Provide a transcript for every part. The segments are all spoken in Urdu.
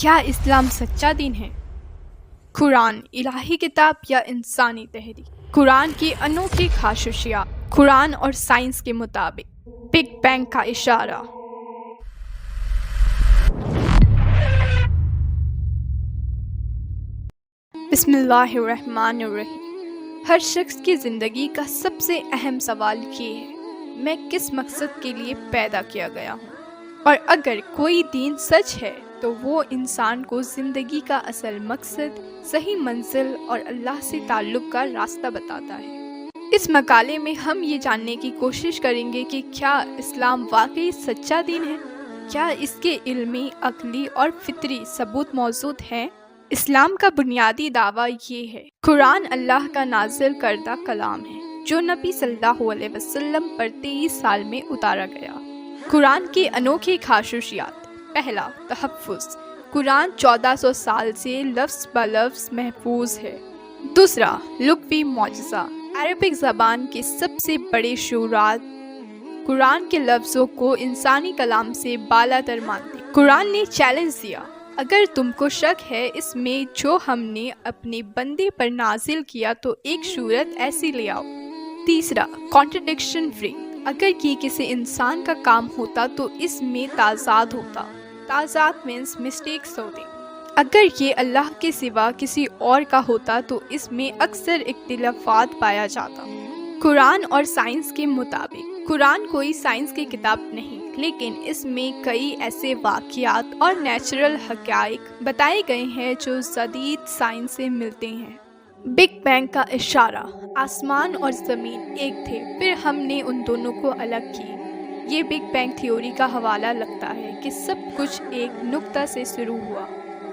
کیا اسلام سچا دین ہے؟ قرآن الہی کتاب یا انسانی تحریک؟ قرآن کی انوکھی خصوصیات۔ قرآن اور سائنس کے مطابق بگ بینگ کا اشارہ۔ بسم اللہ الرحمن الرحیم۔ ہر شخص کی زندگی کا سب سے اہم سوال یہ ہے، میں کس مقصد کے لیے پیدا کیا گیا ہوں؟ اور اگر کوئی دین سچ ہے تو وہ انسان کو زندگی کا اصل مقصد، صحیح منزل اور اللہ سے تعلق کا راستہ بتاتا ہے۔ اس مقالے میں ہم یہ جاننے کی کوشش کریں گے کہ کیا اسلام واقعی سچا دین ہے؟ کیا اس کے علمی، عقلی اور فطری ثبوت موجود ہیں؟ اسلام کا بنیادی دعویٰ یہ ہے، قرآن اللہ کا نازل کردہ کلام ہے جو نبی صلی اللہ علیہ وسلم پر 23 سال میں اتارا گیا۔ قرآن کی انوکھی خصوصیات۔ پہلا، تحفظ۔ قرآن 1400 سال سے لفظ بلفظ محفوظ ہے۔ دوسرا، لغوی معجزہ۔ عربک زبان کے سب سے بڑے شعراء قرآن کے لفظوں کو انسانی کلام سے بالا تر مانتے۔ قرآن نے چیلنج دیا، اگر تم کو شک ہے اس میں جو ہم نے اپنے بندے پر نازل کیا تو ایک صورت ایسی لے آؤ۔ تیسرا، کانٹرڈکشن فری۔ اگر یہ کسی انسان کا کام ہوتا تو اس میں تضاد ہوتا۔ تضاد مینس مسٹیکس ہوتے۔ اگر یہ اللہ کے سوا کسی اور کا ہوتا تو اس میں اکثر اختلافات پایا جاتا۔ قرآن اور سائنس کے مطابق قرآن کوئی سائنس کی کتاب نہیں، لیکن اس میں کئی ایسے واقعات اور نیچرل حقائق بتائے گئے ہیں جو جدید سائنس سے ملتے ہیں۔ بگ بینگ کا اشارہ۔ آسمان اور زمین ایک تھے، پھر ہم نے ان دونوں کو الگ کی۔ یہ بگ بینگ تھیوری کا حوالہ لگتا ہے کہ سب کچھ ایک نقطہ سے شروع ہوا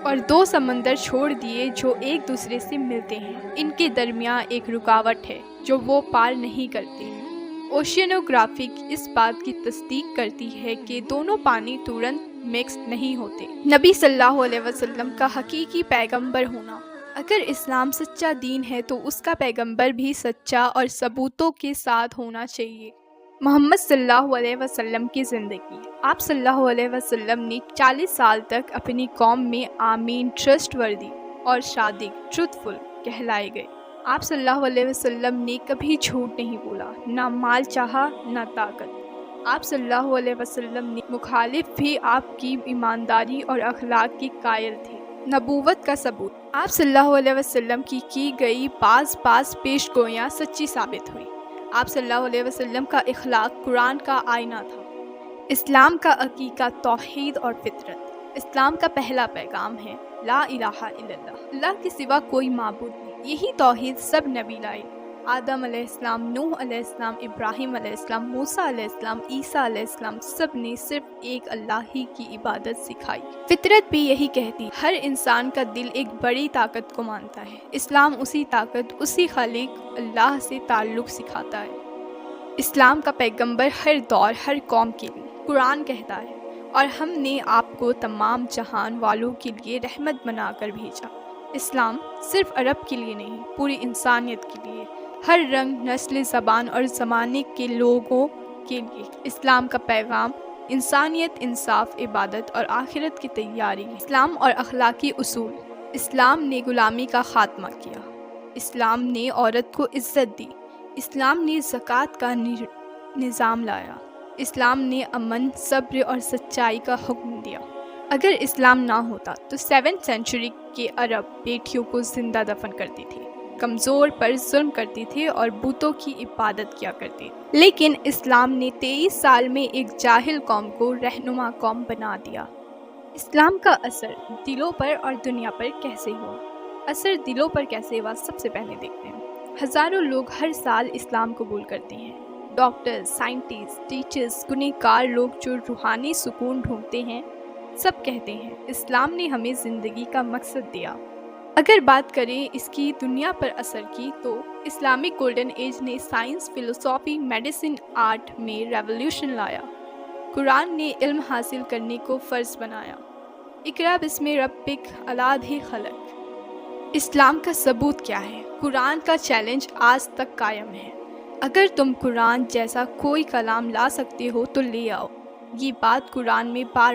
اور دو سمندر چھوڑ دیے جو ایک دوسرے سے ملتے ہیں۔ ان کے درمیان ایک رکاوٹ ہے جو وہ پار نہیں کرتے۔ اوشینوگرافی اس بات کی تصدیق کرتی ہے کہ دونوں پانی ترنت مکس نہیں ہوتے۔ نبی صلی اللہ علیہ وسلم کا حقیقی پیغمبر ہونا۔ اگر اسلام سچا دین ہے تو اس کا پیغمبر بھی سچا اور ثبوتوں کے ساتھ ہونا چاہیے۔ محمد صلی اللہ علیہ وسلم کی زندگی۔ آپ صلی اللہ علیہ وسلم نے 40 سال تک اپنی قوم میں امین، ٹرسٹ وردی اور صادق، ٹروتفل کہلائے گئے۔ آپ صلی اللہ علیہ وسلم نے کبھی جھوٹ نہیں بولا، نہ مال چاہا نہ طاقت۔ آپ صلی اللہ علیہ وسلم نے مخالف بھی آپ کی ایمانداری اور اخلاق کے قائل تھے۔ نبوت کا ثبوت۔ آپ صلی اللہ علیہ وسلم کی گئی بعض پیش گوئیاں سچی ثابت ہوئی۔ آپ صلی اللہ علیہ وسلم کا اخلاق قرآن کا آئینہ تھا۔ اسلام کا عقیدہ توحید اور فطرت۔ اسلام کا پہلا پیغام ہے لا الہ الا اللہ، اللہ کے سوا کوئی معبود نہیں۔ یہی توحید سب نبی لائے۔ آدم علیہ السلام، نوح علیہ السلام، ابراہیم علیہ السلام، موسیٰ علیہ السلام، عیسیٰ علیہ السلام، سب نے صرف ایک اللہ ہی کی عبادت سکھائی۔ فطرت بھی یہی کہتی، ہر انسان کا دل ایک بڑی طاقت کو مانتا ہے۔ اسلام اسی طاقت، اسی خالق اللہ سے تعلق سکھاتا ہے۔ اسلام کا پیغمبر ہر دور، ہر قوم کے لیے۔ قرآن کہتا ہے، اور ہم نے آپ کو تمام جہان والوں کے لیے رحمت بنا کر بھیجا۔ اسلام صرف عرب کے لیے نہیں، پوری انسانیت کے لیے، ہر رنگ، نسل، زبان اور زمانے کے لوگوں کے لیے۔ اسلام کا پیغام انسانیت، انصاف، عبادت اور آخرت کی تیاری ہے۔ اسلام اور اخلاقی اصول۔ اسلام نے غلامی کا خاتمہ کیا۔ اسلام نے عورت کو عزت دی۔ اسلام نے زکوٰۃ کا نظام لایا۔ اسلام نے امن، صبر اور سچائی کا حکم دیا۔ اگر اسلام نہ ہوتا تو 7ویں سینچری کے عرب بیٹیوں کو زندہ دفن کرتے تھے، کمزور پر ظلم کرتے تھے اور بتوں کی عبادت کیا کرتے تھے۔ لیکن اسلام نے 23 سال میں ایک جاہل قوم کو رہنما قوم بنا دیا۔ اسلام کا اثر دلوں پر اور دنیا پر کیسے ہوا؟ اثر دلوں پر کیسے ہوا، سب سے پہلے دیکھتے ہیں۔ ہزاروں لوگ ہر سال اسلام قبول کرتے ہیں۔ ڈاکٹر، سائنٹسٹ، ٹیچرز، گنہگار لوگ جو روحانی سکون ڈھونڈتے ہیں، سب کہتے ہیں اسلام نے ہمیں زندگی کا مقصد دیا۔ اگر بات کریں اس کی دنیا پر اثر کی تو اسلامک گولڈن ایج نے سائنس، فلسفی، میڈیسن، آرٹ میں ریولیوشن لایا۔ قرآن نے علم حاصل کرنے کو فرض بنایا۔ اقرأ بسم ربک الذی خلق۔ اسلام کا ثبوت کیا ہے؟ قرآن کا چیلنج آج تک قائم ہے۔ اگر تم قرآن جیسا کوئی کلام لا سکتے ہو تو لے آؤ۔ یہ بات قرآن میں بار